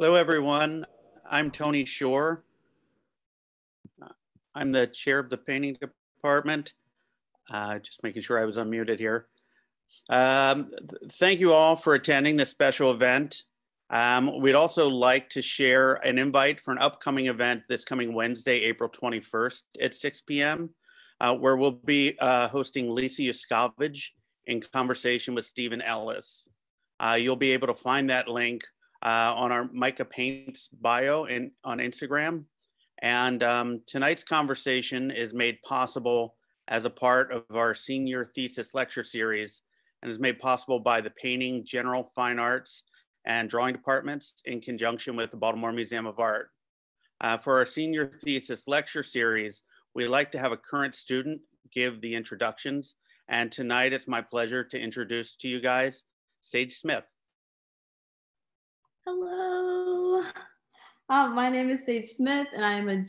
Hello, everyone. I'm Tony Shore. I'm the chair of the painting department. Just making sure I was unmuted here. Thank you all for attending this special event. We'd also like to share an invite for an upcoming event this coming Wednesday, April 21st at 6 p.m., where we'll be hosting Lisa Yuskavage in conversation with Stephen Ellis. You'll be able to find that link on our Micah Paints bio on Instagram. And tonight's conversation is made possible as a part of our senior thesis lecture series and is made possible by the Painting, General Fine Arts, and Drawing departments in conjunction with the Baltimore Museum of Art. For our senior thesis lecture series, we like to have a current student give the introductions. And tonight it's my pleasure to introduce to you guys Sage Smith. Hello, my name is Sage Smith and I am a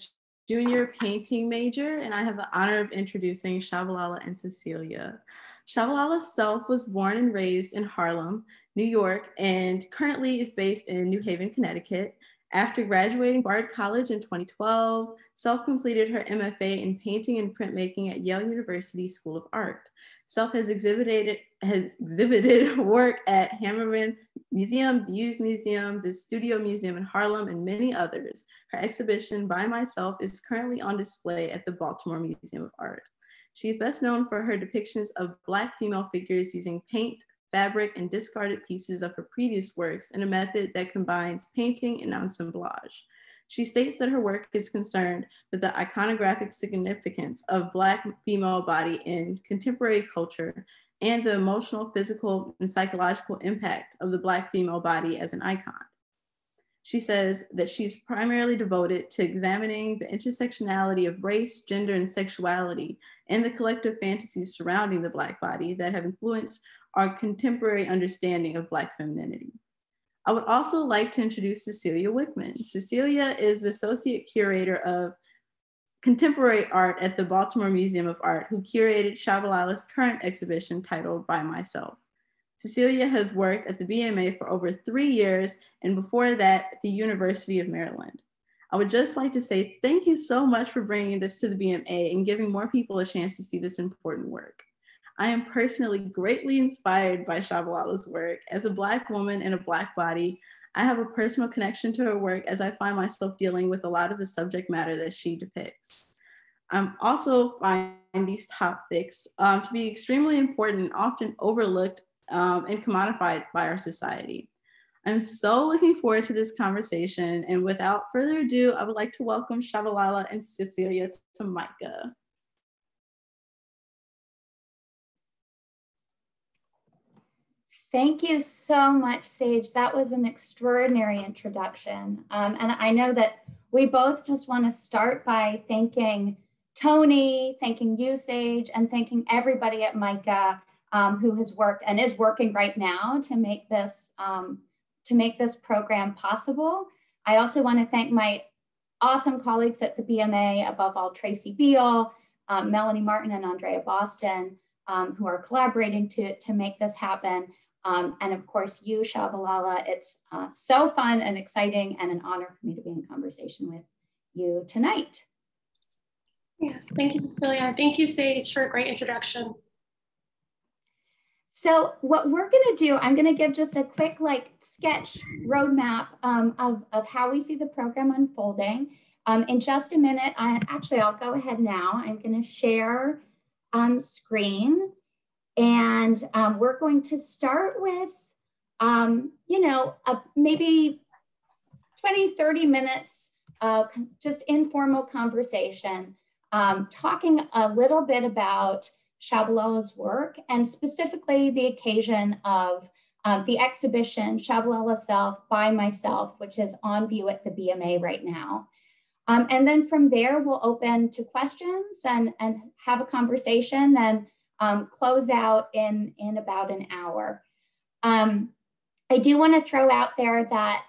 junior painting major, and I have the honor of introducing Tschabalala and Cecilia. Tschabalala Self was born and raised in Harlem, New York, and currently is based in New Haven, Connecticut. After graduating Bard College in 2012, Self completed her MFA in painting and printmaking at Yale University School of Art. Self has exhibited work at Hammerman Museum, Hughes Museum, the Studio Museum in Harlem, and many others. Her exhibition, By Myself, is currently on display at the Baltimore Museum of Art. She is best known for her depictions of Black female figures using paint, fabric, and discarded pieces of her previous works in a method that combines painting and assemblage. She states that her work is concerned with the iconographic significance of Black female body in contemporary culture and the emotional, physical, and psychological impact of the Black female body as an icon. She says that she's primarily devoted to examining the intersectionality of race, gender, and sexuality and the collective fantasies surrounding the Black body that have influenced our contemporary understanding of Black femininity. I would also like to introduce Cecilia Wichmann. Cecilia is the Associate Curator of Contemporary Art at the Baltimore Museum of Art, who curated Tschabalala's current exhibition titled By Myself. Cecilia has worked at the BMA for over 3 years, and before that, at the University of Maryland. I would just like to say thank you so much for bringing this to the BMA and giving more people a chance to see this important work. I am personally greatly inspired by Tschabalala's work. As a Black woman in a Black body, I have a personal connection to her work as I find myself dealing with a lot of the subject matter that she depicts. I'm also finding these topics to be extremely important, often overlooked and commodified by our society. I'm so looking forward to this conversation, and without further ado, I would like to welcome Tschabalala and Cecilia to Micah. Thank you so much, Sage. That was an extraordinary introduction. And I know that we both just want to start by thanking Tony, thanking you, Sage, and thanking everybody at Micah who has worked and is working right now to make this program possible. I also want to thank my awesome colleagues at the BMA, above all Tracy Beal, Melanie Martin, and Andrea Boston, who are collaborating to make this happen. And of course, you, Tschabalala. It's so fun and exciting and an honor for me to be in conversation with you tonight. Yes, thank you, Cecilia. Thank you, Sage, for a great introduction. So what we're gonna do, I'm gonna give just a quick sketch roadmap of how we see the program unfolding. In just a minute, I'll go ahead now. I'm gonna share screen. And we're going to start with, maybe 20, 30 minutes of just informal conversation, talking a little bit about Tschabalala's work and specifically the occasion of the exhibition Tschabalala Self, By Myself, which is on view at the BMA right now. And then from there, we'll open to questions and have a conversation and close out in about an hour. I do want to throw out there that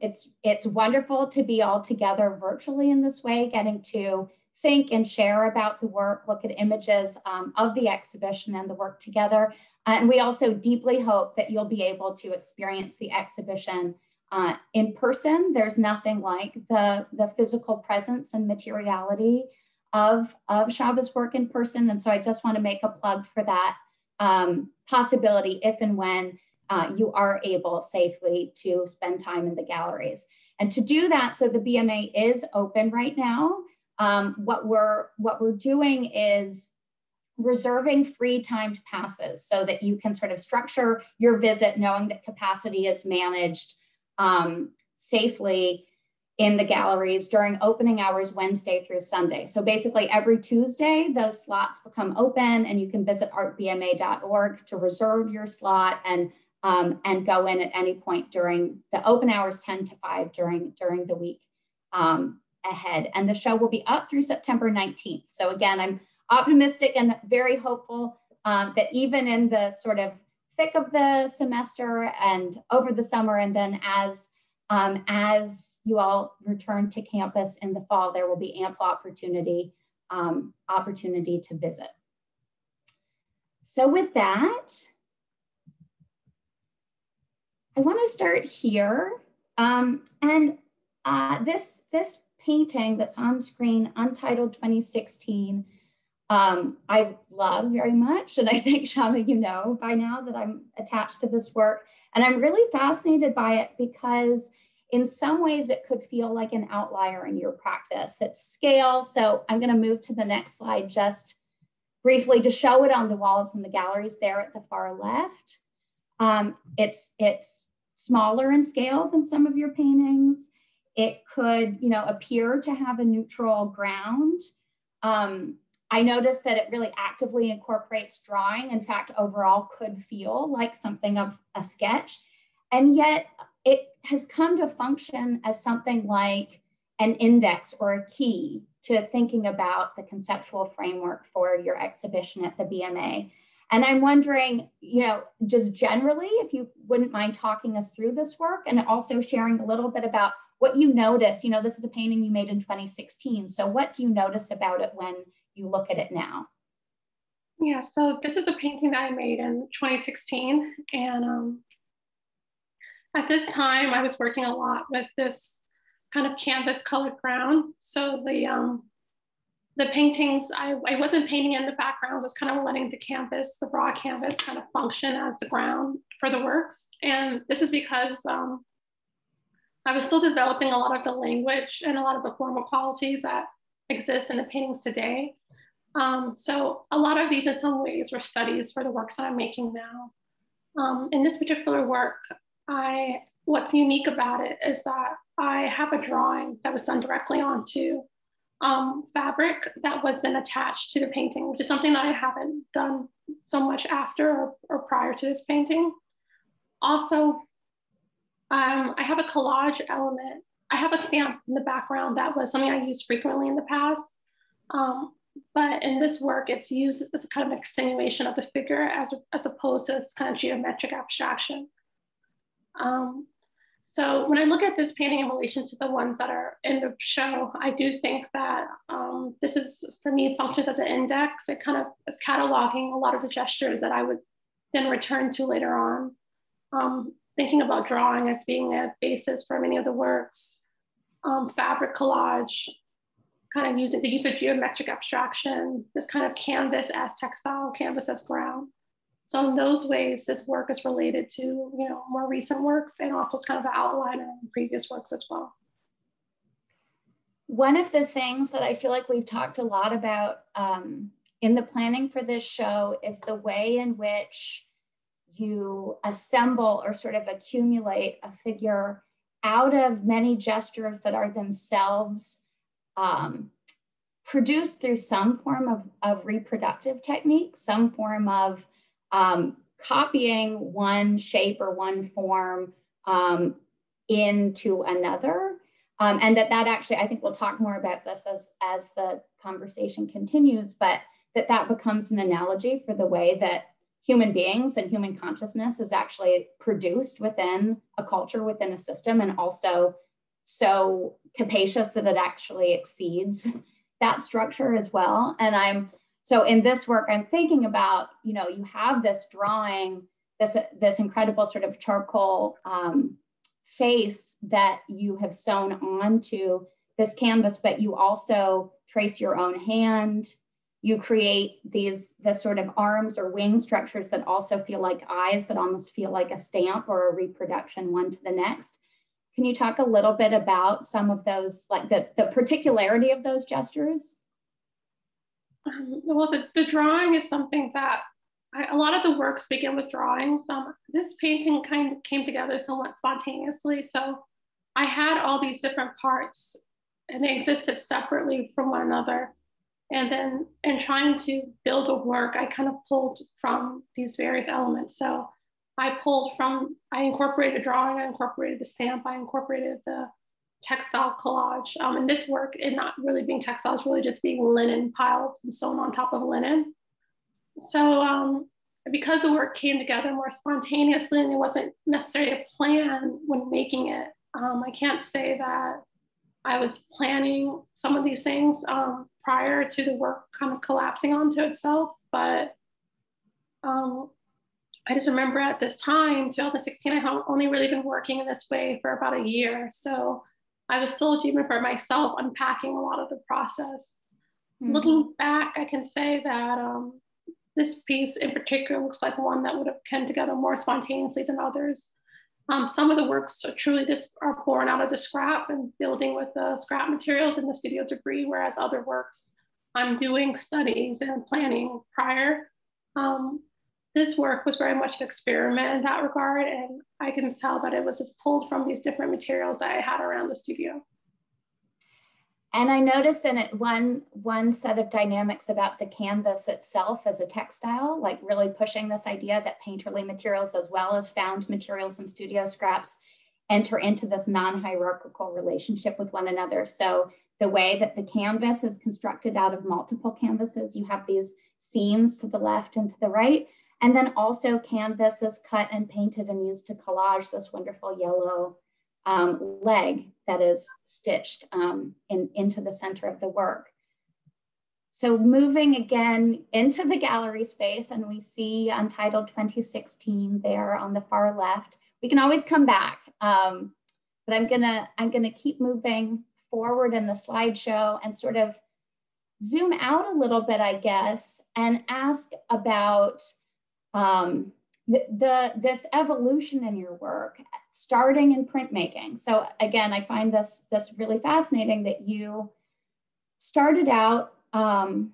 it's wonderful to be all together virtually in this way, getting to think and share about the work, look at images of the exhibition and the work together. And we also deeply hope that you'll be able to experience the exhibition in person. There's nothing like the physical presence and materiality of Shaba's work in person. And so I just want to make a plug for that possibility if and when you are able safely to spend time in the galleries. And to do that, so the BMA is open right now. What we're doing is reserving free timed passes so that you can sort of structure your visit knowing that capacity is managed safely in the galleries during opening hours Wednesday through Sunday. So basically every Tuesday, those slots become open and you can visit artbma.org to reserve your slot and go in at any point during the open hours 10 to 5 during the week ahead. And the show will be up through September 19th. So again, I'm optimistic and very hopeful that even in the sort of thick of the semester and over the summer, and then as you all return to campus in the fall, there will be ample opportunity to visit. So with that, I want to start here. This painting that's on screen, Untitled 2016, I love very much. And I think, Shaba, you know by now that I'm attached to this work. And I'm really fascinated by it because in some ways it could feel like an outlier in your practice. It's scale. So I'm going to move to the next slide just briefly to show it on the walls in the galleries there at the far left. It's smaller in scale than some of your paintings. It could, appear to have a neutral ground. I noticed that it really actively incorporates drawing. In fact, overall could feel like something of a sketch. And yet it has come to function as something like an index or a key to thinking about the conceptual framework for your exhibition at the BMA. And I'm wondering, just generally, if you wouldn't mind talking us through this work and also sharing a little bit about what you notice. This is a painting you made in 2016. So what do you notice about it when you look at it now? Yeah, so this is a painting that I made in 2016. And at this time, I was working a lot with this kind of canvas colored ground. So the paintings, I wasn't painting in the background, just kind of letting the raw canvas kind of function as the ground for the works. And this is because I was still developing a lot of the language and a lot of the formal qualities that exist in the paintings today. So a lot of these in some ways were studies for the works that I'm making now. In this particular work, what's unique about it is that I have a drawing that was done directly onto fabric that was then attached to the painting, which is something that I haven't done so much after or prior to this painting. Also, I have a collage element. I have a stamp in the background that was something I used frequently in the past. But in this work, it's used as a kind of extenuation of the figure as opposed to this kind of geometric abstraction. So when I look at this painting in relation to the ones that are in the show, I do think that this is, for me, functions as an index. It kind of is cataloging a lot of the gestures that I would then return to later on. Thinking about drawing as being a basis for many of the works, fabric collage, kind of using the use of geometric abstraction, this kind of canvas as textile, canvas as ground. So in those ways, this work is related to more recent works, and also it's kind of an outliner in previous works as well. One of the things that I feel like we've talked a lot about in the planning for this show is the way in which you assemble or sort of accumulate a figure out of many gestures that are themselves produced through some form of reproductive technique, some form of copying one shape or one form into another. And that actually, I think we'll talk more about this as the conversation continues, but that becomes an analogy for the way that human beings and human consciousness is actually produced within a culture, within a system, and also so capacious that it actually exceeds that structure as well. And so in this work, I'm thinking about, you have this drawing, this incredible sort of charcoal face that you have sewn onto this canvas, but you also trace your own hand. You create the sort of arms or wing structures that also feel like eyes, that almost feel like a stamp or a reproduction one to the next. Can you talk a little bit about some of those, like the particularity of those gestures? Well, the drawing is something that a lot of the works begin with drawings. This painting kind of came together somewhat spontaneously. So I had all these different parts and they existed separately from one another. And then in trying to build a work, I kind of pulled from these various elements. So I incorporated a drawing, I incorporated the stamp, I incorporated the textile collage. And this work, it not really being textile, it's really just being linen piled and sewn on top of linen. So because the work came together more spontaneously and it wasn't necessarily a plan when making it, I can't say that I was planning some of these things prior to the work kind of collapsing onto itself. But I just remember at this time, 2016, I had only really been working in this way for about a year. So I was still, even for myself, unpacking a lot of the process. Mm-hmm. Looking back, I can say that this piece in particular looks like one that would have come together more spontaneously than others. Some of the works are truly just are born out of the scrap and building with the scrap materials and the studio debris, whereas other works I'm doing studies and planning prior. This work was very much an experiment in that regard, and I can tell that it was just pulled from these different materials that I had around the studio. And I noticed in it one set of dynamics about the canvas itself as a textile, like really pushing this idea that painterly materials as well as found materials and studio scraps enter into this non-hierarchical relationship with one another. So the way that the canvas is constructed out of multiple canvases, you have these seams to the left and to the right, and then also canvas is cut and painted and used to collage this wonderful yellow leg that is stitched into the center of the work. So moving again into the gallery space, and we see Untitled 2016 there on the far left. We can always come back, but I'm gonna keep moving forward in the slideshow and sort of zoom out a little bit, I guess, and ask about this evolution in your work, starting in printmaking. So again, I find this really fascinating that you started out in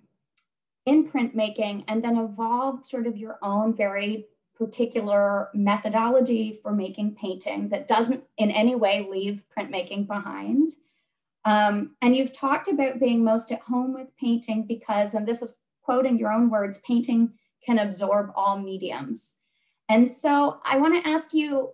printmaking and then evolved sort of your own very particular methodology for making painting that doesn't in any way leave printmaking behind. And you've talked about being most at home with painting because, and this is quoting your own words, painting can absorb all mediums. And so I want to ask you,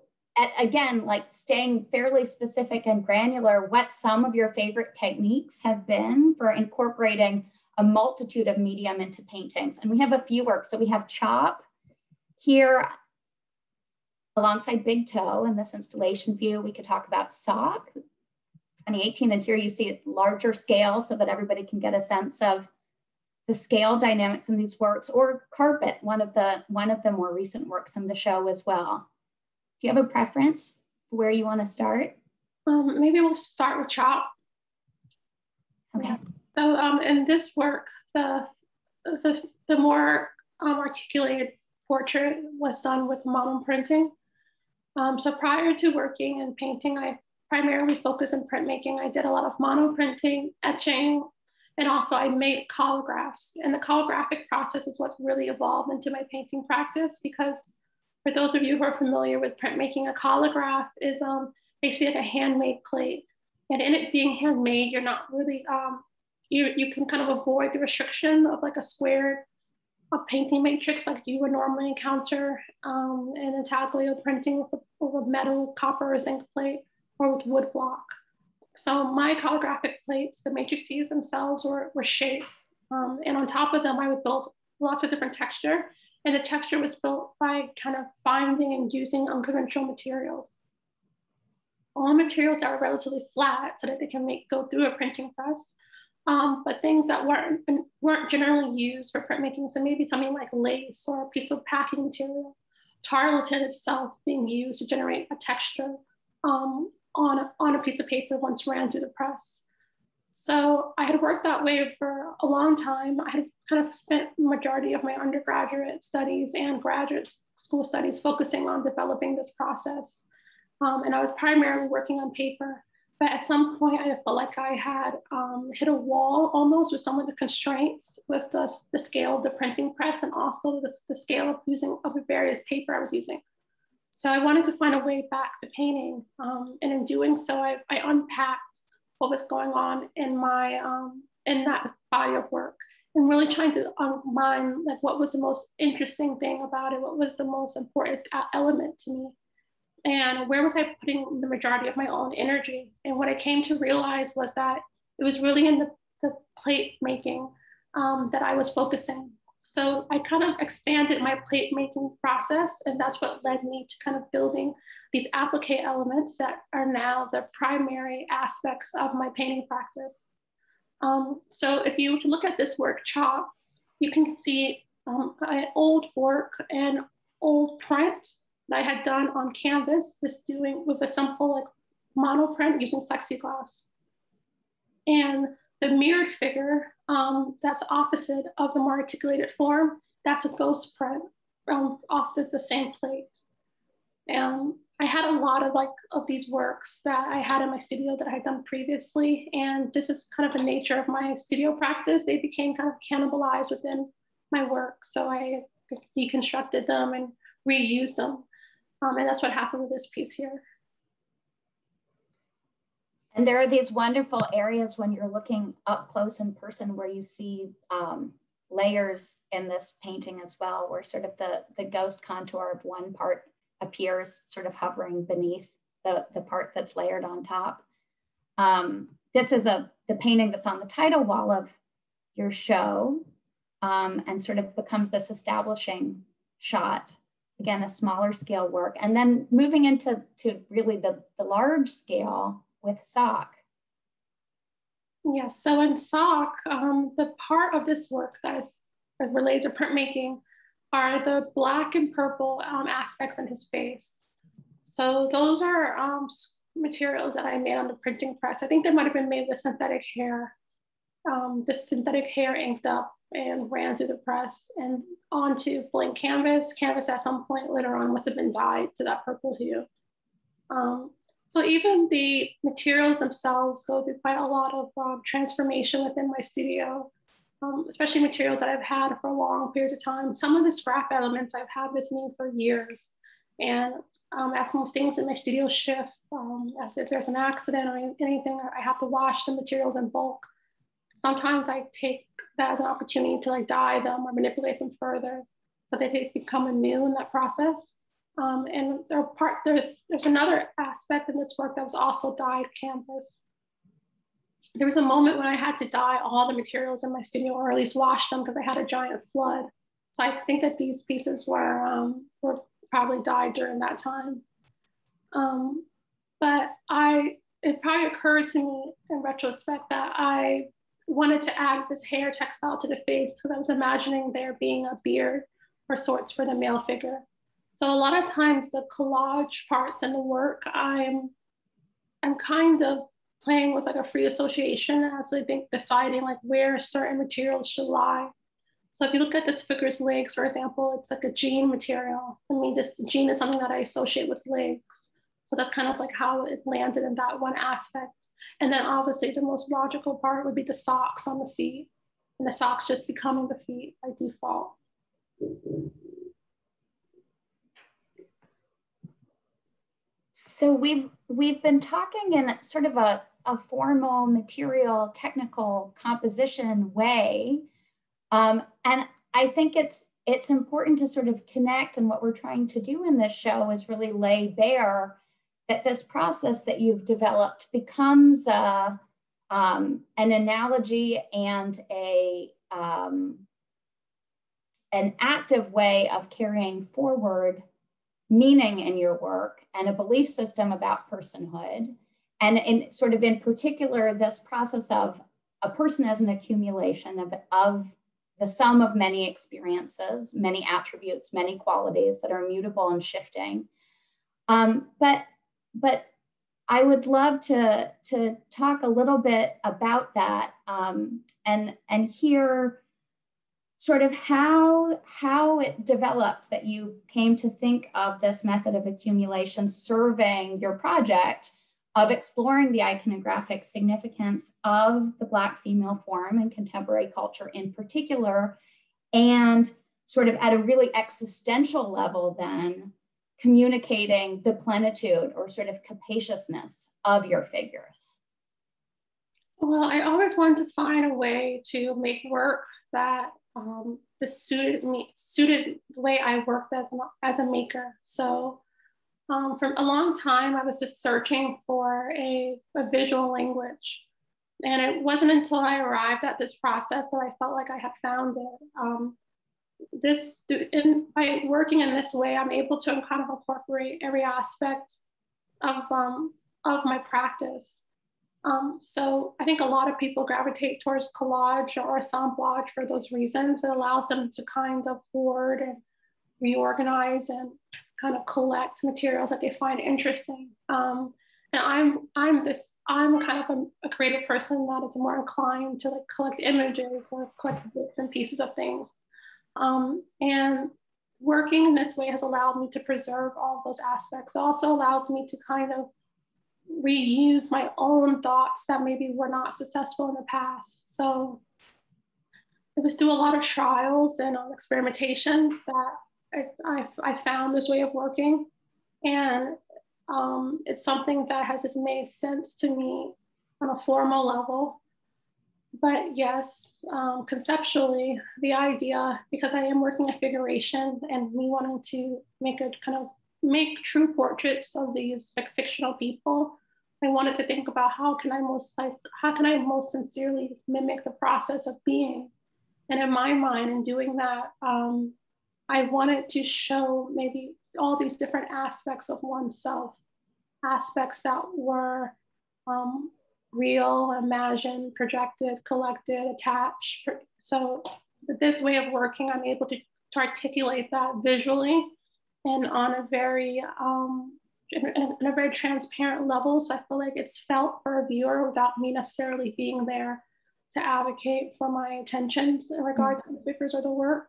again, like staying fairly specific and granular, what some of your favorite techniques have been for incorporating a multitude of medium into paintings. And we have a few works. So we have Chop here alongside Big Toe in this installation view. We could talk about Sock 2018. And here you see it larger scale so that everybody can get a sense of the scale dynamics in these works, or Carpet, one of the more recent works in the show as well. Do you have a preference for where you want to start? Maybe we'll start with Chop. Okay. So in this work, the more articulated portrait was done with monoprinting. So prior to working in painting, I primarily focused in printmaking. I did a lot of monoprinting, etching, and also I made collagraphs. And the collographic process is what really evolved into my painting practice, because for those of you who are familiar with printmaking, a collograph is basically like a handmade plate. And in it being handmade, you're not really, you can kind of avoid the restriction of like a painting matrix like you would normally encounter in intaglio printing with metal, copper, or zinc plate, or with wood block. So my collographic plates, the matrices themselves were shaped. And on top of them, I would build lots of different texture. And the texture was built by kind of finding and using unconventional materials. All materials that were relatively flat so that they can go through a printing press. But things that weren't generally used for printmaking. So maybe something like lace or a piece of packing material. Tarlatan itself being used to generate a texture. on a piece of paper once ran through the press. So I had worked that way for a long time. I had kind of spent the majority of my undergraduate studies and graduate school studies focusing on developing this process. And I was primarily working on paper. But at some point, I felt like I had hit a wall almost with some of the constraints with the scale of the printing press and also the scale of the various paper I was using. So I wanted to find a way back to painting. And in doing so, I unpacked what was going on in in that body of work and really trying to mine like what was the most interesting thing about it, what was the most important element to me, and where was I putting the majority of my own energy. And what I came to realize was that it was really in the plate making that I was focusing. So I kind of expanded my plate making process, and that's what led me to kind of building these applique elements that are now the primary aspects of my painting practice. So if you were to look at this work, Chop, you can see an old work and old print that I had done on canvas, just doing with a simple like monoprint using plexiglass. And the mirrored figure that's opposite of the more articulated form, that's a ghost print off the same plate. And I had a lot of these works that I had in my studio that I had done previously. And this is kind of the nature of my studio practice. They became kind of cannibalized within my work. So I deconstructed them and reused them. And that's what happened with this piece here. And there are these wonderful areas when you're looking up close in person where you see layers in this painting as well, where sort of the ghost contour of one part appears sort of hovering beneath the part that's layered on top. This is the painting that's on the title wall of your show and sort of becomes this establishing shot. Again, a smaller scale work. And then moving into really the large scale with Sock. Yeah, so in Sock, the part of this work that is related to printmaking are the black and purple aspects in his face. So those are materials that I made on the printing press. I think they might have been made with synthetic hair. This synthetic hair inked up and ran through the press and onto blank canvas. Canvas at some point later on must have been dyed to that purple hue. So even the materials themselves go through quite a lot of transformation within my studio, especially materials that I've had for long periods of time. Some of the scrap elements I've had with me for years. And as most things in my studio shift, as if there's an accident or anything, I have to wash the materials in bulk. Sometimes I take that as an opportunity to like dye them or manipulate them further so that they become anew in that process. And there's another aspect in this work that was also dyed canvas. There was a moment when I had to dye all the materials in my studio, or at least wash them because I had a giant flood. So I think that these pieces were probably dyed during that time. But it probably occurred to me in retrospect that I wanted to add this hair textile to the face because I was imagining there being a beard or sorts for the male figure. So a lot of times the collage parts in the work, I'm kind of playing with like a free association as I think deciding like where certain materials should lie. So if you look at this figure's legs, for example, it's like a jean material. I mean, this jean is something that I associate with legs. So that's kind of like how it landed in that one aspect. And then obviously the most logical part would be the socks on the feet, and the socks just becoming the feet by default. So we've been talking in sort of a formal material technical composition way. And I think it's important to sort of connect, and what we're trying to do in this show is really lay bare that this process that you've developed becomes an analogy and an active way of carrying forward meaning in your work and a belief system about personhood. And in particular, this process of a person as an accumulation of the sum of many experiences, many attributes, many qualities that are mutable and shifting. But I would love to talk a little bit about that and hear sort of how it developed that you came to think of this method of accumulation serving your project of exploring the iconographic significance of the Black female form in contemporary culture in particular, and sort of at a really existential level then communicating the plenitude or sort of capaciousness of your figures. Well, I always wanted to find a way to make work that suited the way I worked as a maker. So from a long time, I was just searching for a visual language. And it wasn't until I arrived at this process that I felt like I had found it. By working in this way, I'm able to kind of incorporate every aspect of my practice. So I think a lot of people gravitate towards collage or assemblage for those reasons. It allows them to kind of hoard and reorganize and kind of collect materials that they find interesting. And I'm kind of a creative person that is more inclined to like collect images or collect bits and pieces of things. And working in this way has allowed me to preserve all of those aspects. It also allows me to kind of reuse my own thoughts that maybe were not successful in the past. So it was through a lot of trials and experimentations that I found this way of working. And it's something that has just made sense to me on a formal level. But yes, conceptually, the idea, because I am working a figuration and me wanting to make true portraits of these like fictional people, I wanted to think about how can I most sincerely mimic the process of being. And in my mind, in doing that, I wanted to show maybe all these different aspects of oneself, aspects that were real, imagined, projected, collected, attached. So this way of working, I'm able to articulate that visually and on a very in a very transparent level. So I feel like it's felt for a viewer without me necessarily being there to advocate for my intentions in regard to the figures or the work.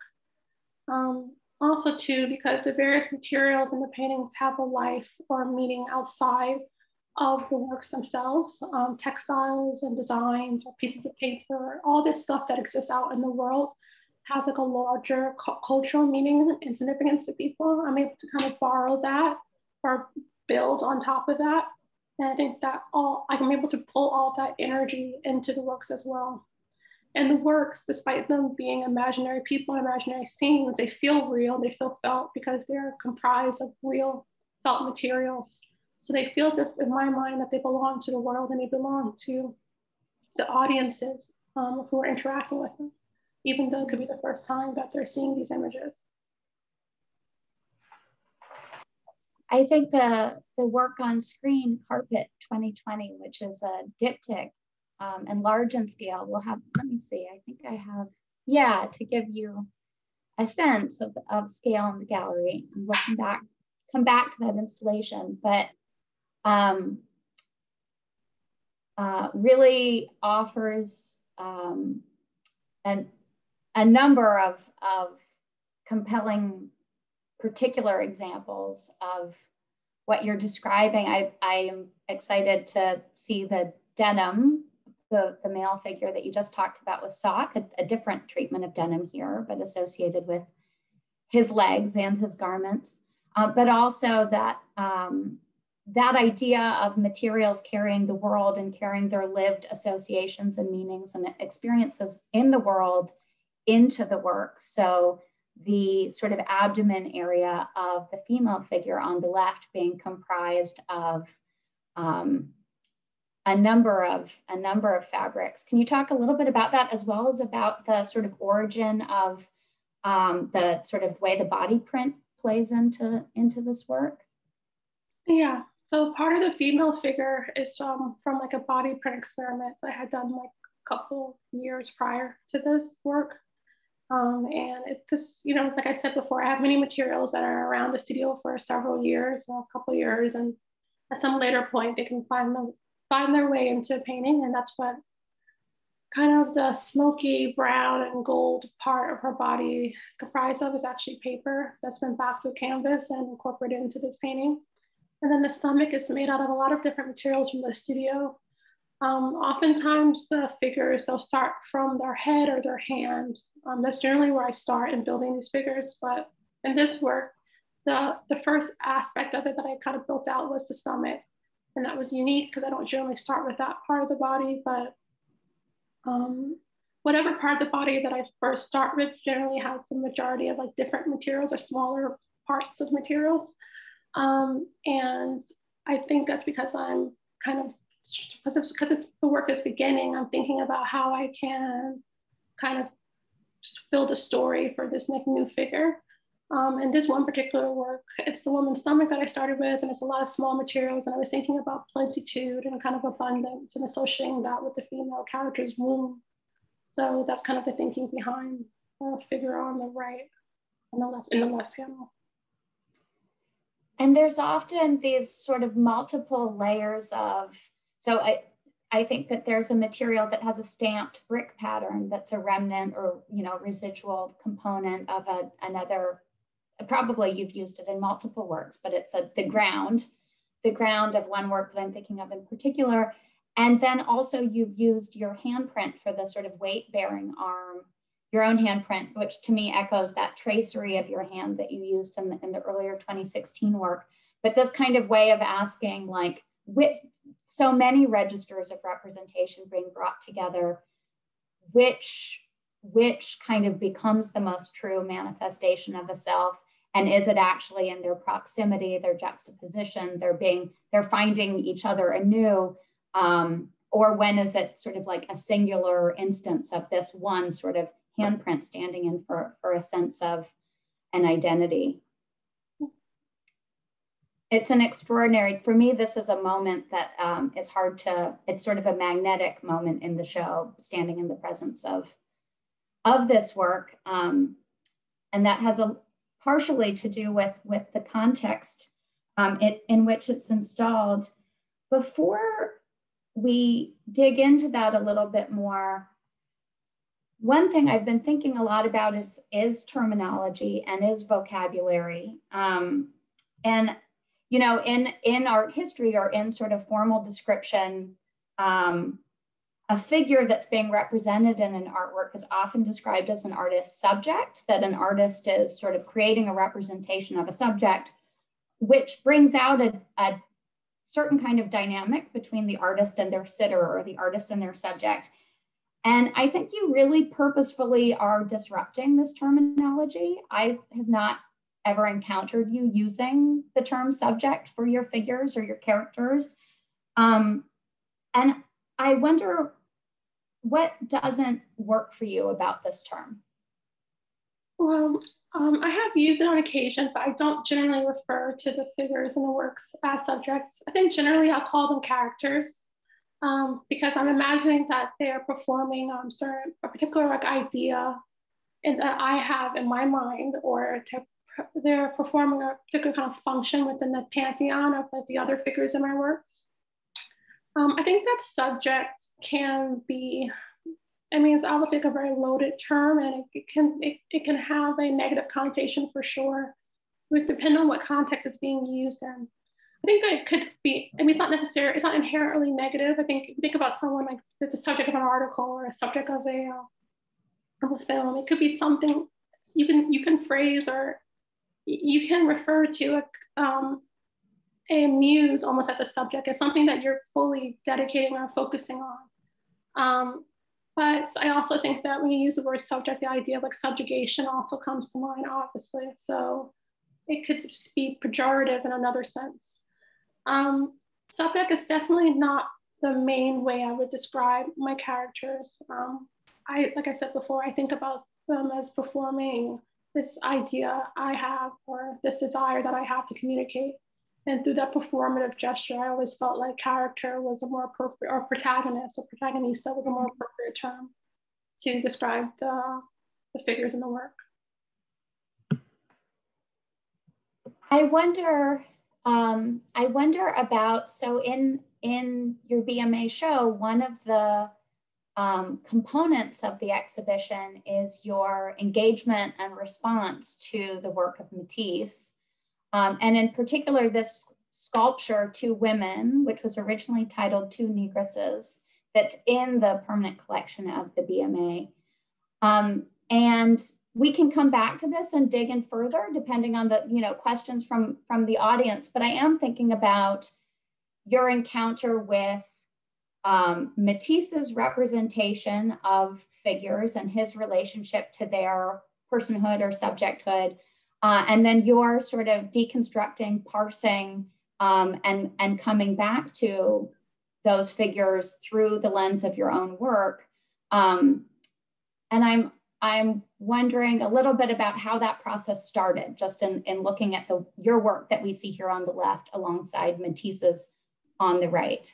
Also too, because the various materials in the paintings have a life or meaning outside of the works themselves, textiles and designs or pieces of paper, all this stuff that exists out in the world has like a larger cultural meaning and significance to people. I'm able to kind of borrow that or build on top of that. And I think that I'm able to pull all that energy into the works as well. And the works, despite them being imaginary people and imaginary scenes, they feel real, they feel felt because they're comprised of real felt materials. So they feel as if, in my mind, that they belong to the world and they belong to the audiences who are interacting with them, even though it could be the first time that they're seeing these images. I think the work on screen, Carpet 2020, which is a diptych and large in scale, will have, let me see, I think I have, yeah, to give you a sense of scale in the gallery. And we'll come back to that installation, but really offers a number of compelling particular examples of what you're describing. I am excited to see the denim, the male figure that you just talked about with sock, a different treatment of denim here, but associated with his legs and his garments, but also that that idea of materials carrying the world and carrying their lived associations and meanings and experiences in the world into the work. So the sort of abdomen area of the female figure on the left being comprised of a number of fabrics. Can you talk a little bit about that, as well as about the sort of origin of the sort of way the body print plays into this work? Yeah, so part of the female figure is from like a body print experiment that I had done like a couple years prior to this work. And it's just, you know, like I said before, I have many materials that are around the studio for several years, well, a couple years, and at some later point, they can find their way into painting. And that's what kind of the smoky brown and gold part of her body is comprised of, is actually paper that's been backed with canvas and incorporated into this painting. And then the stomach is made out of a lot of different materials from the studio. Oftentimes the figures, they'll start from their head or their hand. That's generally where I start in building these figures. But in this work, the first aspect of it that I kind of built out was the stomach. And that was unique because I don't generally start with that part of the body, but whatever part of the body that I first start with generally has the majority of like different materials or smaller parts of materials. And I think that's because I'm kind of, because it's the work is beginning, I'm thinking about how I can kind of build a story for this new figure. And this one particular work, it's the woman's stomach that I started with, and it's a lot of small materials. And I was thinking about plenitude and kind of abundance and associating that with the female character's womb. So that's kind of the thinking behind the figure on the right and the left, in the left panel. And there's often these sort of multiple layers of, so I think that there's a material that has a stamped brick pattern that's a remnant or, you know, residual component of another, probably you've used it in multiple works, but it's the ground of one work that I'm thinking of in particular. And then also you've used your handprint for the sort of weight-bearing arm, your own handprint, which to me echoes that tracery of your hand that you used in the earlier 2016 work. But this kind of way of asking, like, which, so many registers of representation being brought together, which kind of becomes the most true manifestation of a self? And is it actually in their proximity, their juxtaposition, they're finding each other anew? Or when is it sort of like a singular instance of this one sort of handprint standing in for a sense of an identity? It's an extraordinary, for me, this is a moment that is hard to, it's sort of a magnetic moment in the show, standing in the presence of this work. And that has partially to do with the context in which it's installed. Before we dig into that a little bit more, one thing I've been thinking a lot about is terminology and is vocabulary. And, you know, in art history or in sort of formal description, a figure that's being represented in an artwork is often described as an artist's subject, that an artist is sort of creating a representation of a subject, which brings out a certain kind of dynamic between the artist and their sitter, or the artist and their subject. And I think you really purposefully are disrupting this terminology. I have not ever encountered you using the term subject for your figures or your characters. And I wonder what doesn't work for you about this term? Well, I have used it on occasion, but I don't generally refer to the figures in the works as subjects. I think generally I'll call them characters because I'm imagining that they're performing a particular like idea that I have in my mind, or they're performing a particular kind of function within the pantheon of like, the other figures in my works. I think that subject can be, I mean, it's obviously like a very loaded term, and it can have a negative connotation for sure. It would depend on what context it's being used in. I think that it could be, I mean, it's not necessarily, it's not inherently negative. I think about someone like it's a subject of an article or a subject of a film. It could be something you can phrase, or you can refer to a muse almost as a subject, as something that you're fully dedicating or focusing on. But I also think that when you use the word subject, the idea of like subjugation also comes to mind, obviously. So it could just be pejorative in another sense. Subject is definitely not the main way I would describe my characters. Like I said before, I think about them as performing this idea I have, or this desire that I have to communicate. And through that performative gesture, I always felt like character was a more appropriate, or protagonist or protagonista was a more appropriate term to describe the figures in the work. I wonder, I wonder about, so in your BMA show, one of the components of the exhibition is your engagement and response to the work of Matisse. And in particular, this sculpture, Two Women, which was originally titled Two Negresses, that's in the permanent collection of the BMA. And we can come back to this and dig in further depending on the questions from the audience, but I am thinking about your encounter with Matisse's representation of figures and his relationship to their personhood or subjecthood, and then your sort of deconstructing, parsing, and coming back to those figures through the lens of your own work. And I'm wondering a little bit about how that process started, just in looking at your work that we see here on the left alongside Matisse's on the right.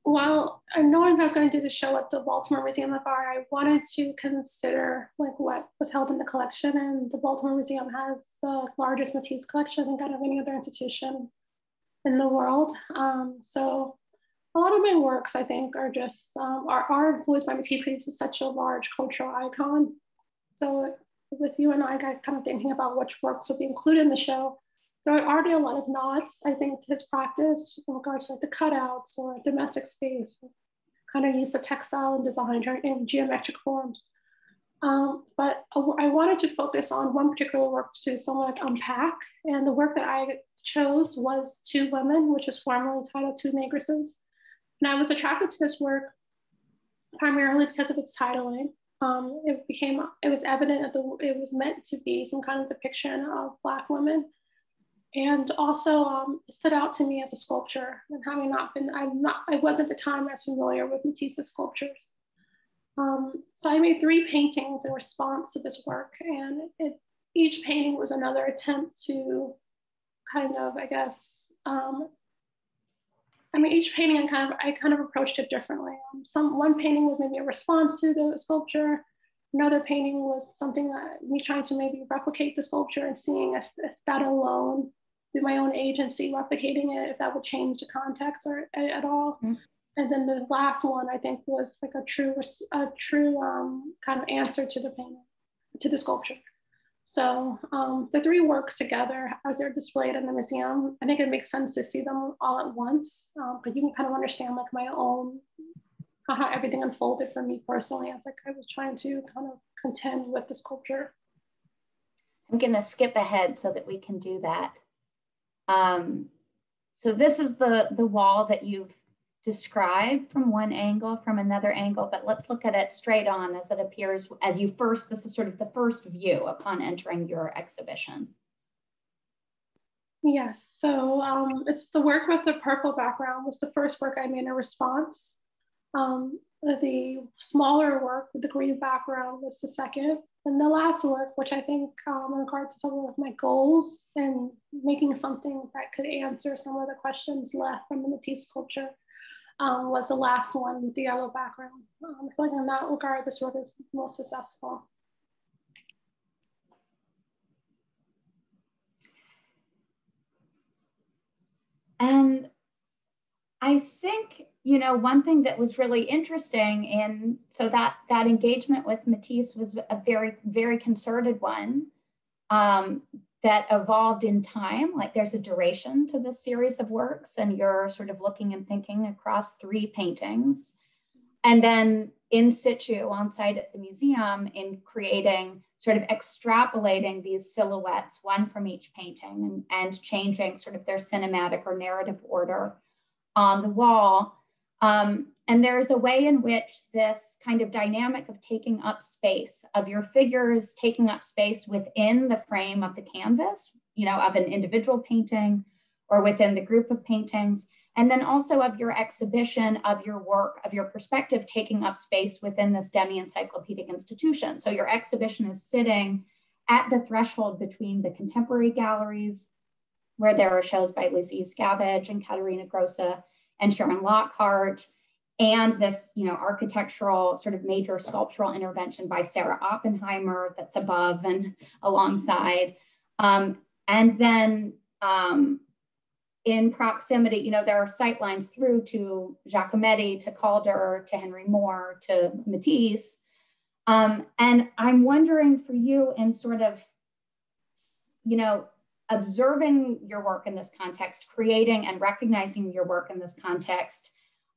Well, knowing I was going to do the show at the Baltimore Museum of Art, I wanted to consider like what was held in the collection, and the Baltimore Museum has the largest Matisse collection out of any other institution in the world. So a lot of my works, I think, are just are influenced by Matisse because he's such a large cultural icon. So with you and I got kind of thinking about which works would be included in the show, there are already a lot of nods, I think, to his practice in regards to like the cutouts or domestic space, kind of use of textile and design in geometric forms. But I wanted to focus on one particular work to somewhat unpack, and the work that I chose was Two Women, which is formerly titled Two Negresses. And I was attracted to this work primarily because of its titling. It was evident that it was meant to be some kind of depiction of Black women. And also it stood out to me as a sculpture, and having I wasn't at the time as familiar with Matisse's sculptures. So I made 3 paintings in response to this work, and each painting was another attempt to kind of, I guess, each painting I kind of approached it differently. One painting was maybe a response to the sculpture. Another painting was something that me trying to maybe replicate the sculpture and seeing if that alone, through my own agency, replicating it, if that would change the context or at all. Mm-hmm. And then the last one, I think, was like a true kind of answer to the painting, to the sculpture. So the 3 works together, as they're displayed in the museum, I think it makes sense to see them all at once, but you can kind of understand like my own, how everything unfolded for me personally as like I was trying to kind of contend with the sculpture. I'm gonna skip ahead so that we can do that. So this is the wall that you've described from one angle, from another angle, but let's look at it straight on as it appears as you first, this is sort of the first view upon entering your exhibition. Yes, so it's the work with the purple background was the first work I made in response. The smaller work with the green background was the second. And the last work, which I think in regards to some of my goals and making something that could answer some of the questions left from the Matisse sculpture, was the last one with the yellow background. I feel like in that regard, this work is most successful. And I think, one thing that was really interesting so that engagement with Matisse was a very, very concerted one that evolved in time. Like there's a duration to this series of works, and you're sort of looking and thinking across 3 paintings. And then in situ on site at the museum in creating, sort of extrapolating these silhouettes, one from each painting, and changing sort of their cinematic or narrative order on the wall. And there's a way in which this kind of dynamic of taking up space, of your figures taking up space within the frame of the canvas, of an individual painting or within the group of paintings, and then also of your exhibition, of your work, of your perspective taking up space within this demi-encyclopedic institution. So your exhibition is sitting at the threshold between the contemporary galleries, where there are shows by Lisa Yuskavage and Katerina Grossa and Sharon Lockhart, and this, architectural sort of major sculptural intervention by Sarah Oppenheimer that's above and alongside. And then in proximity, you know, there are sight lines through to Giacometti, to Calder, to Henry Moore, to Matisse. And I'm wondering for you in sort of, you know, observing your work in this context, creating and recognizing your work in this context,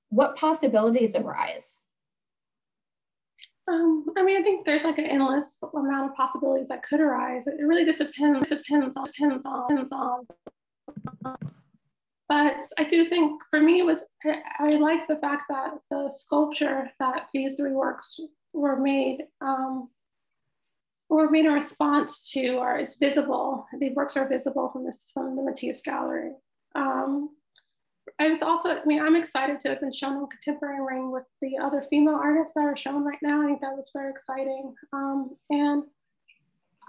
what possibilities arise? I mean, I think there's like an endless amount of possibilities that could arise. It really just depends on. But I do think for me, I like the fact that the sculpture that these three works were made in response to, or is visible. These works are visible from the Matisse Gallery. I'm excited to have been shown in Contemporary Ring with the other female artists that are shown right now. I think that was very exciting. And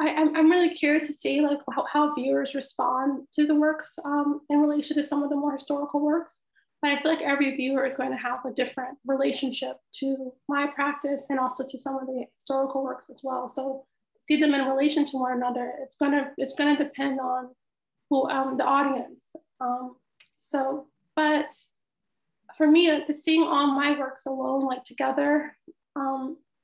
I'm really curious to see like how viewers respond to the works in relation to some of the more historical works. But I feel like every viewer is going to have a different relationship to my practice and also to some of the historical works as well. So see them in relation to one another, it's gonna depend on who the audience. But for me, seeing all my works alone, like together,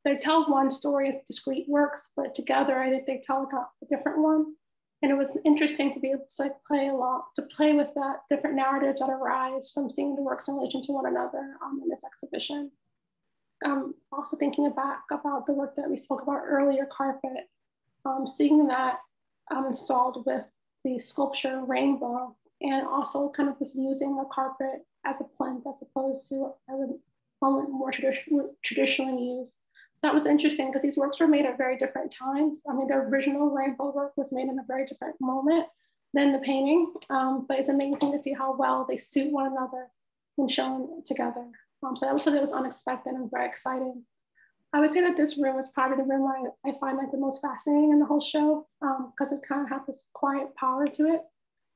they tell one story as discrete works, but together I think they tell like a different one. And it was interesting to be able to like play with that different narratives that arise from seeing the works in relation to one another in this exhibition. Also thinking back about the work that we spoke about earlier, Carpet, seeing that installed with the sculpture Rainbow, and also kind of just using a carpet as a plinth as opposed to more traditionally used. That was interesting because these works were made at very different times. I mean, the original Rainbow work was made in a very different moment than the painting, but it's amazing to see how well they suit one another when shown together. So that was something that was unexpected and very exciting. I would say that this room is probably the room I find like the most fascinating in the whole show because it kind of has this quiet power to it.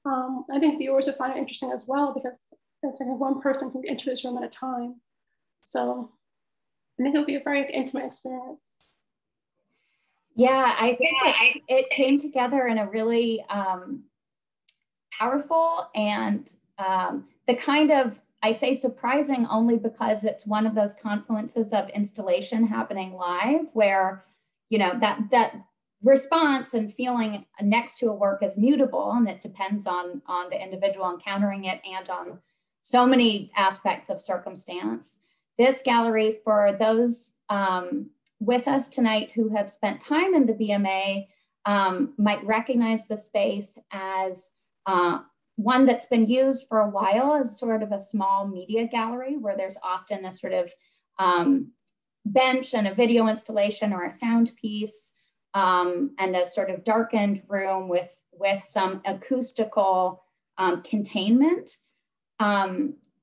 I think viewers would find it interesting as well because it's like one person can enter this room at a time. So I think it'll be a very intimate experience. Yeah, I think it came together in a really powerful and the kind of, I say surprising only because it's one of those confluences of installation happening live where, you know, that response and feeling next to a work is mutable and it depends on the individual encountering it and on so many aspects of circumstance. This gallery, for those with us tonight who have spent time in the BMA, might recognize the space as one that's been used for a while as sort of a small media gallery where there's often a sort of bench and a video installation or a sound piece and a sort of darkened room with some acoustical containment.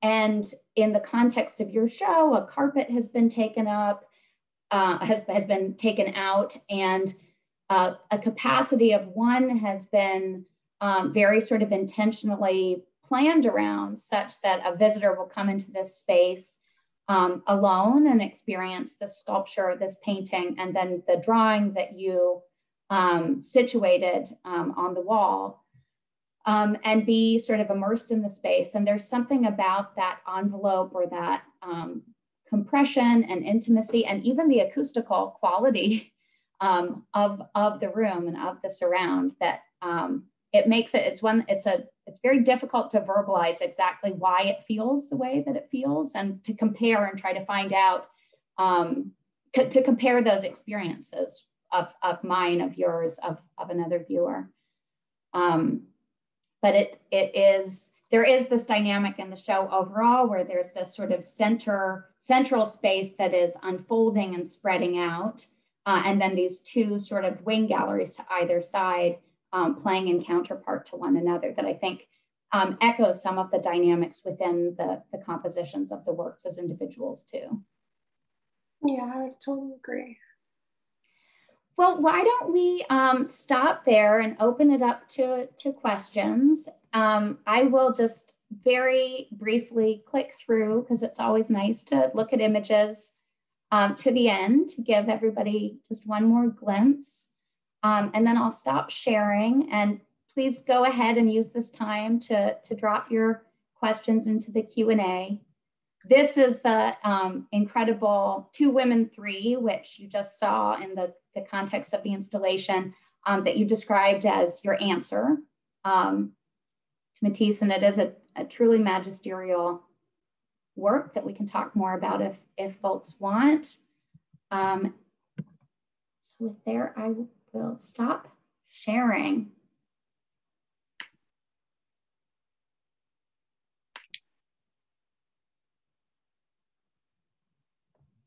And in the context of your show, a carpet has been taken up, has been taken out, and a capacity of one has been very sort of intentionally planned around such that a visitor will come into this space alone and experience this sculpture, this painting, and then the drawing that you situated on the wall, and be sort of immersed in the space. And there's something about that envelope or that compression and intimacy and even the acoustical quality of the room and of the surround that it makes it, it's very difficult to verbalize exactly why it feels the way that it feels and to compare and try to find out, to compare those experiences of mine, of yours, of another viewer. But there is this dynamic in the show overall where there's this sort of central space that is unfolding and spreading out. And then these two sort of wing galleries to either side playing in counterpart to one another that I think echoes some of the dynamics within the compositions of the works as individuals too. Yeah, I totally agree. Well, why don't we stop there and open it up to questions. I will just very briefly click through because it's always nice to look at images to the end to give everybody just one more glimpse. And then I'll stop sharing and please go ahead and use this time to drop your questions into the Q&A. This is the incredible 2 Women 3, which you just saw in the context of the installation that you described as your answer to Matisse. And it is a truly magisterial work that we can talk more about if folks want. So with there, I will stop sharing.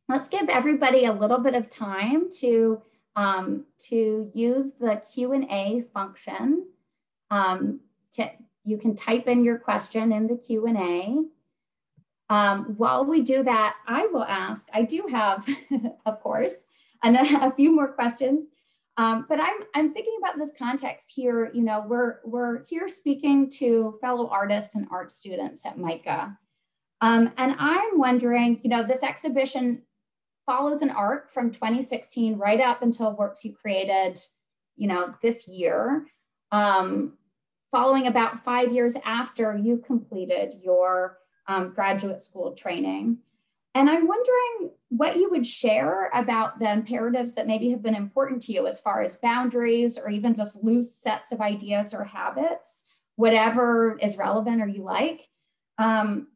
Let's give everybody a little bit of time to use the Q&A function. You can type in your question in the Q&A. While we do that, I will ask, I do have, of course, a few more questions, but I'm thinking about this context here. You know, we're here speaking to fellow artists and art students at MICA. And I'm wondering, you know, this exhibition follows an arc from 2016 right up until works you created, you know, this year, following about 5 years after you completed your graduate school training. And I'm wondering what you would share about the imperatives that maybe have been important to you as far as boundaries or even just loose sets of ideas or habits, whatever is relevant or you like,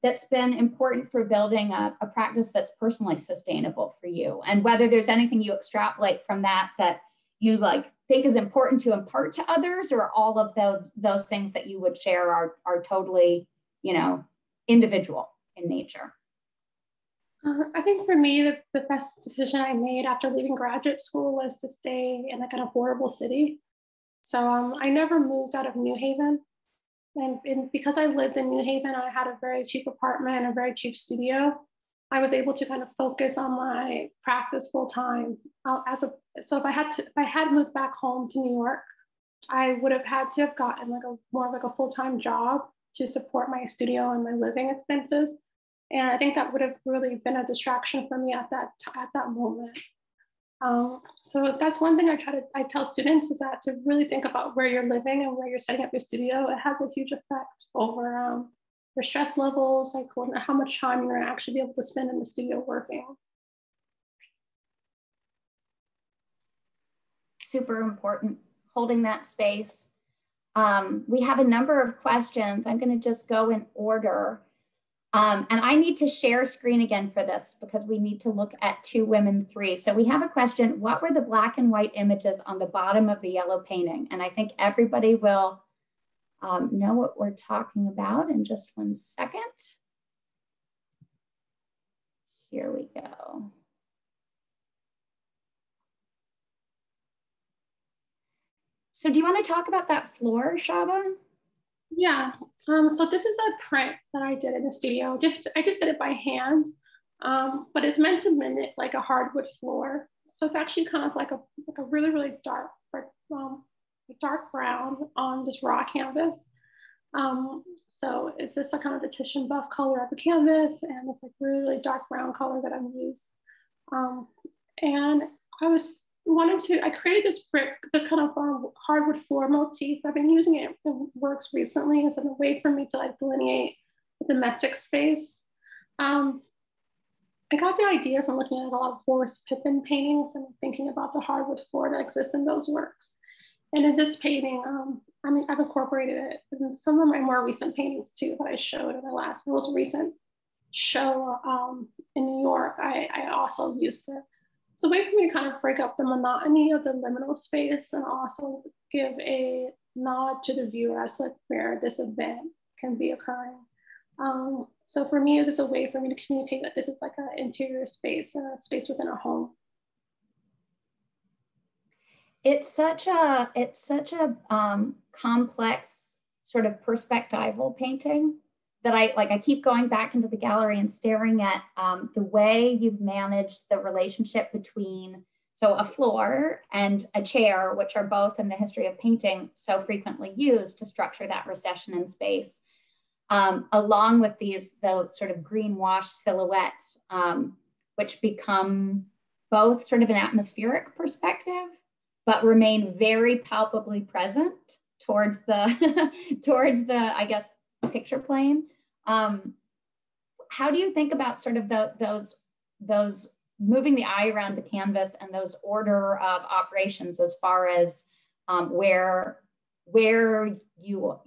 that's been important for building a practice that's personally sustainable for you. And whether there's anything you extrapolate from that that you like think is important to impart to others, or all of those things that you would share are totally, you know, individual in nature. I think for me, the best decision I made after leaving graduate school was to stay in like an affordable city. So I never moved out of New Haven. And because I lived in New Haven, I had a very cheap apartment and a very cheap studio. I was able to kind of focus on my practice full time. So if I had moved back home to New York, I would have had to have gotten like more of like a full-time job to support my studio and my living expenses. And I think that would have really been a distraction for me at that moment. So that's one thing I tell students, is that to really think about where you're living and where you're setting up your studio. It has a huge effect over your stress levels, like how much time you're gonna actually be able to spend in the studio working. Super important, holding that space. We have a number of questions. I'm gonna just go in order. And I need to share screen again for this because we need to look at 2 Women 3. So we have a question: what were the black and white images on the bottom of the yellow painting? And I think everybody will know what we're talking about in just 1 second. Here we go. So do you want to talk about that floor, Shaba? Yeah, so this is a print that I did in the studio. I just did it by hand, but it's meant to mimic like a hardwood floor. So it's actually kind of like a really, really dark brown on this raw canvas. So it's just a kind of the Titian buff color of the canvas, and it's like really, really dark brown color that I've used. And I created this kind of hardwood floor motif. I've been using it in works recently as a way for me to like delineate the domestic space. I got the idea from looking at a lot of Horace Pippin paintings and thinking about the hardwood floor that exists in those works. And in this painting, I've incorporated it in some of my more recent paintings too that I showed in my most recent show in New York. I also used it. It's a way for me to kind of break up the monotony of the liminal space and also give a nod to the viewer as to where this event can be occurring. So for me, it's a way for me to communicate that this is like an interior space and a space within a home. It's such a complex sort of perspectival painting that I keep going back into the gallery and staring at the way you've managed the relationship between, so a floor and a chair, which are both in the history of painting so frequently used to structure that recession in space, along with those sort of greenwash silhouettes, which become both sort of an atmospheric perspective, but remain very palpably present towards the towards the, I guess, picture plane. How do you think about sort of those moving the eye around the canvas and those order of operations as far as where you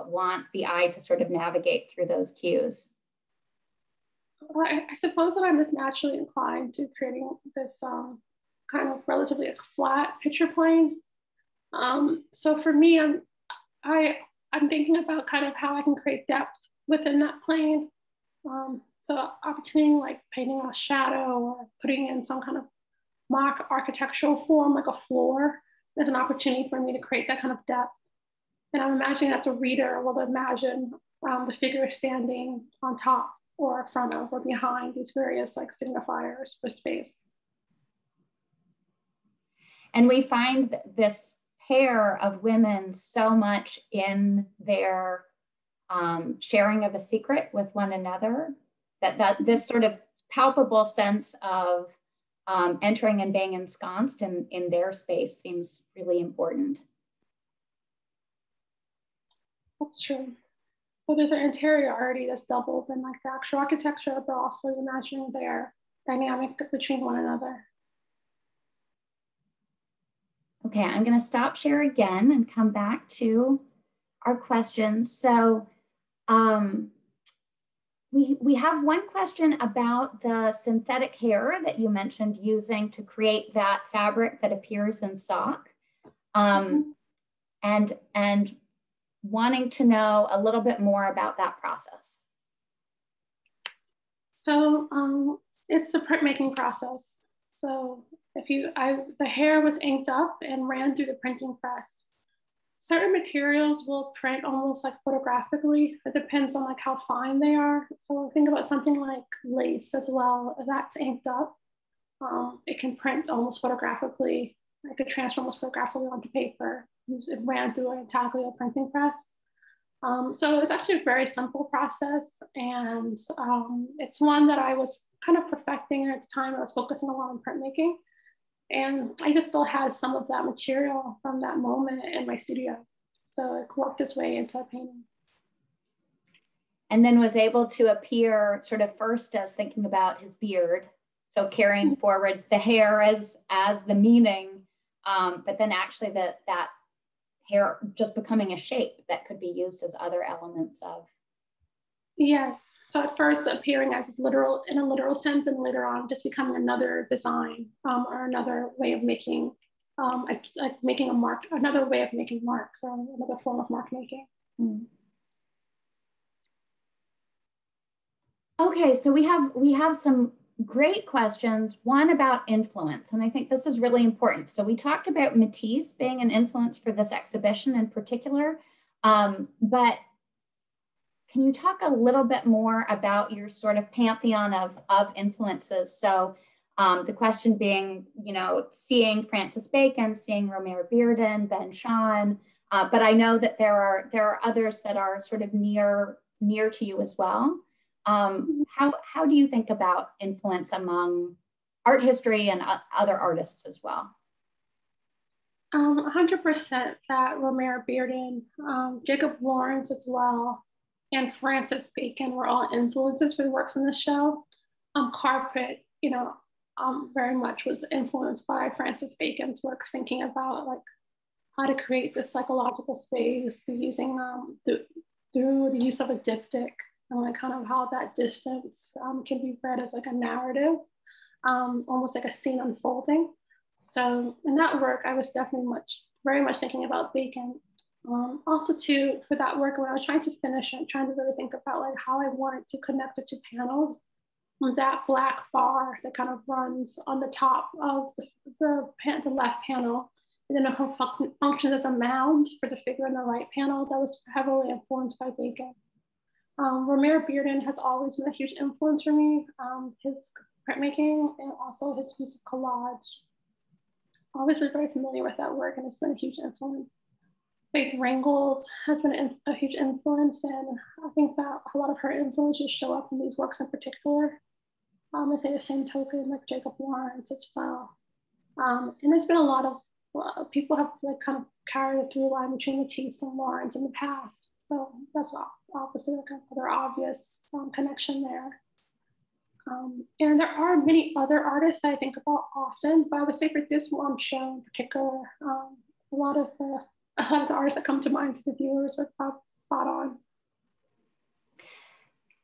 want the eye to sort of navigate through those cues? Well, I suppose that I'm just naturally inclined to creating this kind of relatively flat picture plane. So for me, I'm thinking about kind of how I can create depth within that plane. So opportunity like painting a shadow or putting in some kind of mock architectural form like a floor is an opportunity for me to create that kind of depth. And I'm imagining that the reader will imagine the figure standing on top or in front of or behind these various like signifiers for space. And we find this pair of women so much in their sharing of a secret with one another, that this sort of palpable sense of entering and being ensconced in their space seems really important. That's true. So there's an interiority that's doubled in like the actual architecture, but also imagining their dynamic between one another. Okay, I'm going to stop share again and come back to our questions. So we have one question about the synthetic hair that you mentioned using to create that fabric that appears in sock, and wanting to know a little bit more about that process. So it's a printmaking process. So the hair was inked up and ran through the printing press. Certain materials will print almost like photographically. It depends on like how fine they are. So think about something like lace as well. If that's inked up, it can print almost photographically. It could transfer almost photographically onto paper. It ran through an intaglio printing press. So it's actually a very simple process, and it's one that I was kind of perfecting at the time. I was focusing a lot on printmaking, and I just still had some of that material from that moment in my studio. So it worked its way into a painting. And then was able to appear sort of first as thinking about his beard, so carrying forward the hair as the meaning, but then actually that hair just becoming a shape that could be used as other elements of. Yes. So at first appearing as literal in a literal sense, and later on just becoming another design or another way of making, like making a mark, another way of making marks, or another form of mark making. Mm. Okay, so we have some great questions. One about influence, and I think this is really important. So we talked about Matisse being an influence for this exhibition in particular, but can you talk a little bit more about your sort of pantheon of influences? So the question being, you know, seeing Francis Bacon, seeing Romare Bearden, Ben Shahn, but I know that there are others that are sort of near to you as well. How do you think about influence among art history and other artists as well? 100% that Romare Bearden, Jacob Lawrence as well, and Francis Bacon were all influences for the works in the show. Carpet, you know, very much was influenced by Francis Bacon's works, thinking about like how to create this psychological space through using through the use of a diptych, and like kind of how that distance can be read as like a narrative, almost like a scene unfolding. So in that work, I was definitely very much thinking about Bacon. Also too, for that work, when I was trying to finish it, trying to really think about like how I wanted to connect the two panels. That black bar that kind of runs on the top of the left panel, and then it functions as a mound for the figure in the right panel. That was heavily influenced by Bacon. Romare Bearden has always been a huge influence for me. His printmaking and also his use of collage. Always been very familiar with that work, and it's been a huge influence. Faith Ringgold has been a huge influence, and I think that a lot of her influences show up in these works in particular. I say the same token like Jacob Lawrence as well. And there's been a lot of people have like kind of carried a through line between Matisse and Lawrence in the past. So that's obviously like another obvious connection there. And there are many other artists I think about often, but I would say for this one show in particular, a lot of the artists that come to mind to the viewers were probably spot on.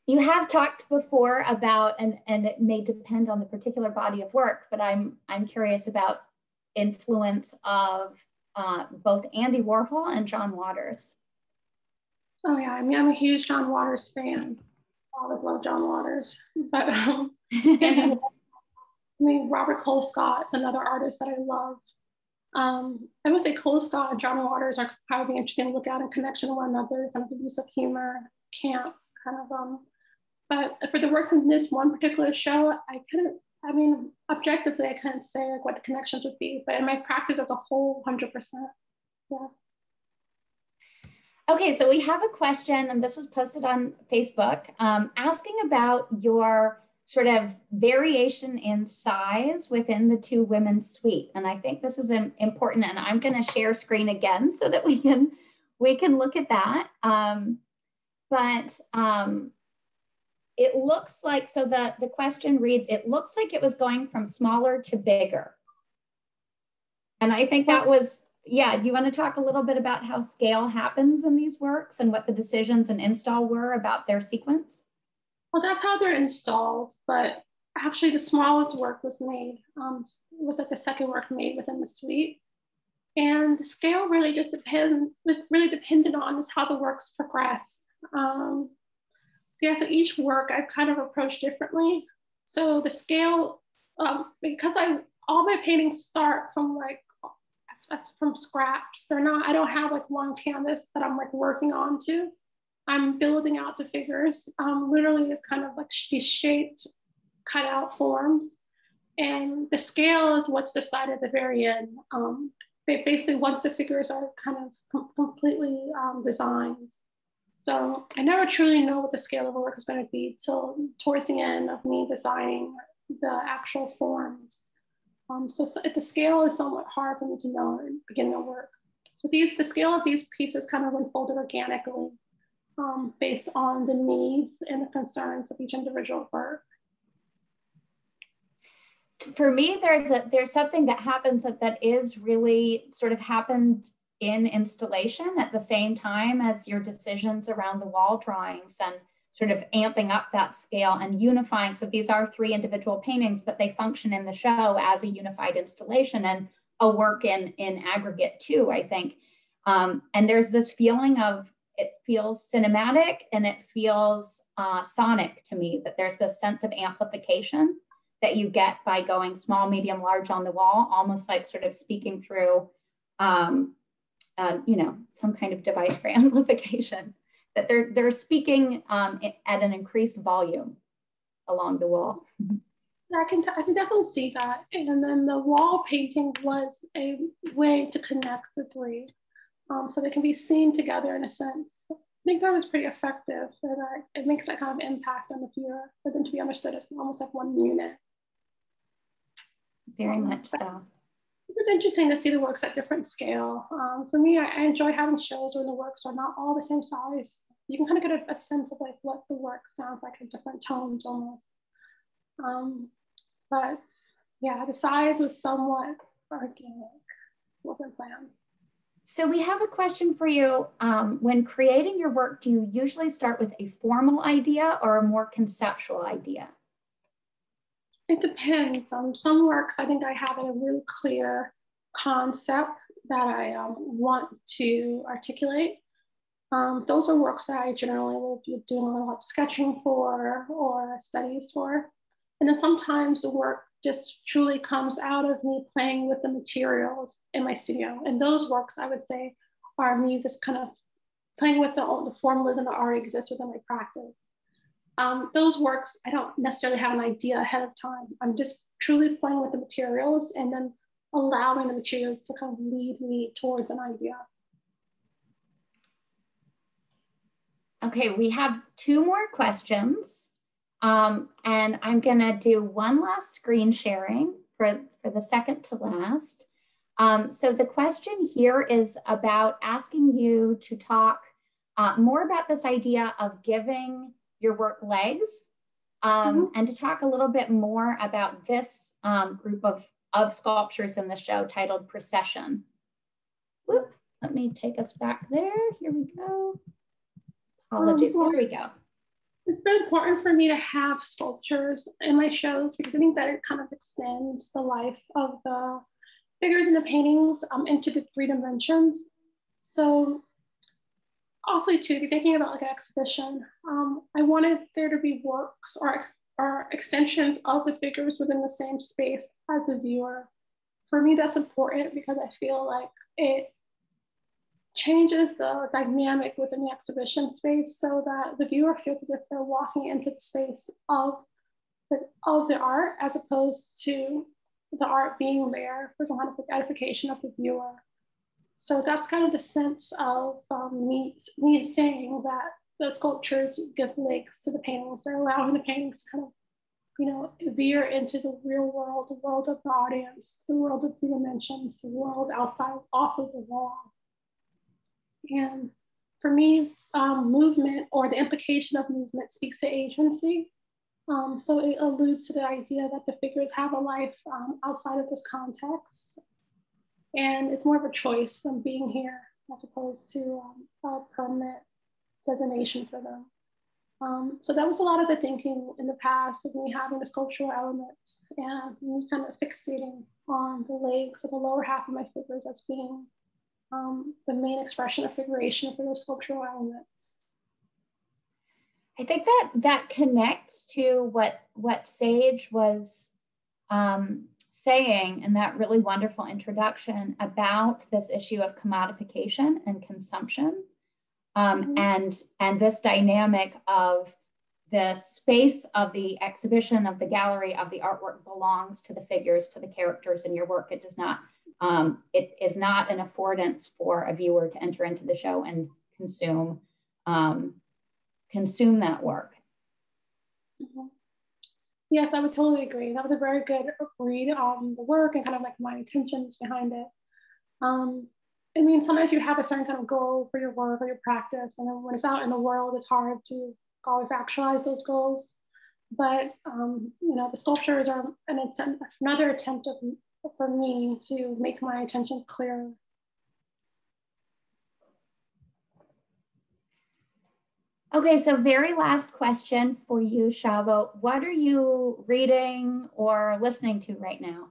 You have talked before about, and it may depend on the particular body of work, but I'm curious about influence of both Andy Warhol and John Waters. Oh yeah, I mean, I'm a huge John Waters fan. I always love John Waters, but Andy, I mean, Robert Colescott's another artist that I love. I would say Colescott and John Waters are probably interesting to look at in connection to one another, kind of the use of humor, camp, kind of. But for the work in this one particular show, I mean, objectively, I couldn't say like what the connections would be, but in my practice as a whole, 100%, yeah. Okay, so we have a question, and this was posted on Facebook, asking about your sort of variation in size within the two women's suite. And I think this is important, and I'm gonna share screen again so that we can look at that. It looks like, so the question reads, it looks like it was going from smaller to bigger. And I think that was, yeah, do you want to talk a little bit about how scale happens in these works and what the decisions and install were about their sequence? Well, that's how they're installed, but actually the smallest work was made. It was like the second work made within the suite. And the scale really just was really dependent on is how the works progress. So yeah, so each work I've kind of approached differently. So the scale, because all my paintings start from like, from scraps. I don't have like one canvas that I'm like working onto. I'm building out the figures. Literally is kind of like these shaped, cut out forms. And the scale is what's decided at the very end. Basically once the figures are kind of completely designed. So I never truly know what the scale of a work is going to be till towards the end of me designing the actual forms. So the scale is somewhat hard for me to know in the beginning of work. So the scale of these pieces kind of unfolded organically based on the needs and the concerns of each individual work. For me, there's something that happens that is really sort of happened in installation at the same time as your decisions around the wall drawings and sort of amping up that scale and unifying. So these are 3 individual paintings, but they function in the show as a unified installation and a work in aggregate too, I think. And there's this feeling of, it feels cinematic and it feels sonic to me, that there's this sense of amplification that you get by going small, medium, large on the wall, almost like sort of speaking through, you know, some kind of device for amplification. That they're speaking at an increased volume along the wall. I can definitely see that. And then the wall painting was a way to connect the 3. So they can be seen together in a sense. I think that was pretty effective. So that it makes that kind of impact on the viewer for them to be understood as almost like one unit. Very much so. It was interesting to see the works at different scale. For me, I enjoy having shows where the works are not all the same size. You can kind of get a sense of like what the work sounds like in different tones almost. But yeah, the size was somewhat organic, wasn't planned. So we have a question for you. When creating your work, do you usually start with a formal idea or a more conceptual idea? It depends. Some works, I think I have a really clear concept that I want to articulate. Those are works that I generally will be doing a lot of sketching for or studies for. And then sometimes the work just truly comes out of me playing with the materials in my studio. And those works, I would say, are me just kind of playing with the formalism that already exists within my practice. Those works, I don't necessarily have an idea ahead of time. I'm just truly playing with the materials and then allowing the materials to kind of lead me towards an idea. Okay, we have 2 more questions. And I'm gonna do one last screen sharing for the second to last. So the question here is about asking you to talk more about this idea of giving your work legs, and to talk a little bit more about this group of sculptures in the show titled Procession. Whoop, let me take us back there. Here we go. Apologies, there we go. It's been important for me to have sculptures in my shows because I think that it kind of extends the life of the figures in the paintings into the 3 dimensions. So also too, if you're thinking about like an exhibition, I wanted there to be works or extensions of the figures within the same space as the viewer. For me, that's important because I feel like it changes the dynamic within the exhibition space so that the viewer feels as if they're walking into the space of the art as opposed to the art being there for some kind of edification of the viewer. So that's kind of the sense of me saying that the sculptures give legs to the paintings. They're allowing the paintings to kind of, you know, veer into the real world, the world of the audience, the world of 3 dimensions, the world outside, off of the wall. And for me, movement or the implication of movement speaks to agency. So it alludes to the idea that the figures have a life outside of this context. And it's more of a choice than being here as opposed to a permanent designation for them. So that was a lot of the thinking in the past of me having the sculptural elements and me kind of fixating on the legs or the lower half of my figures as being the main expression of figuration for those sculptural elements. I think that connects to what Sage was saying in that really wonderful introduction about this issue of commodification and consumption, and this dynamic of the space of the exhibition, of the gallery, of the artwork belongs to the figures, to the characters in your work. It does not. It is not an affordance for a viewer to enter into the show and consume that work. Yes, I would totally agree. That was a very good read on the work and kind of like my intentions behind it. I mean, sometimes you have a certain kind of goal for your work or your practice, and then when it's out in the world, it's hard to always actualize those goals. But you know, the sculptures are another attempt for me to make my intention clearer. Okay, so very last question for you, Shavo. What are you reading or listening to right now?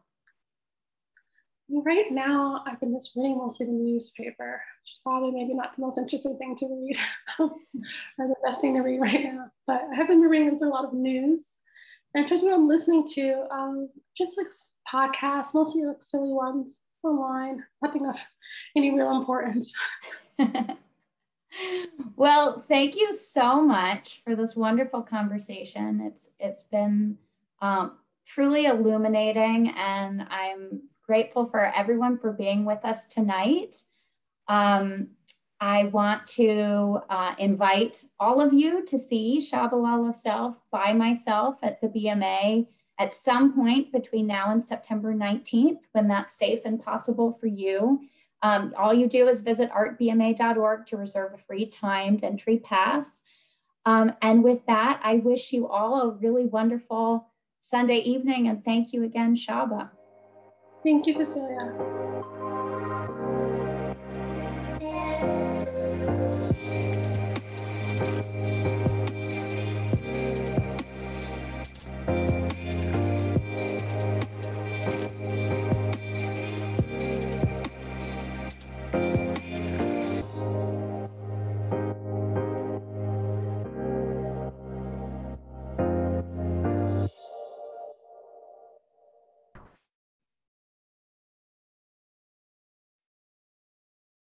Right now, I've been just reading mostly the newspaper, which is probably maybe not the most interesting thing to read or the best thing to read right now. But I have been reading into a lot of news. And in terms of what I'm listening to, just like podcasts, mostly like silly ones online, nothing of any real importance. Well, thank you so much for this wonderful conversation. It's been truly illuminating, and I'm grateful for everyone for being with us tonight. I want to invite all of you to see Tschabalala Self by myself at the BMA at some point between now and September 19th, when that's safe and possible for you. All you do is visit artbma.org to reserve a free timed entry pass. And with that, I wish you all a really wonderful Sunday evening, and thank you again, Shaba. Thank you, Cecilia.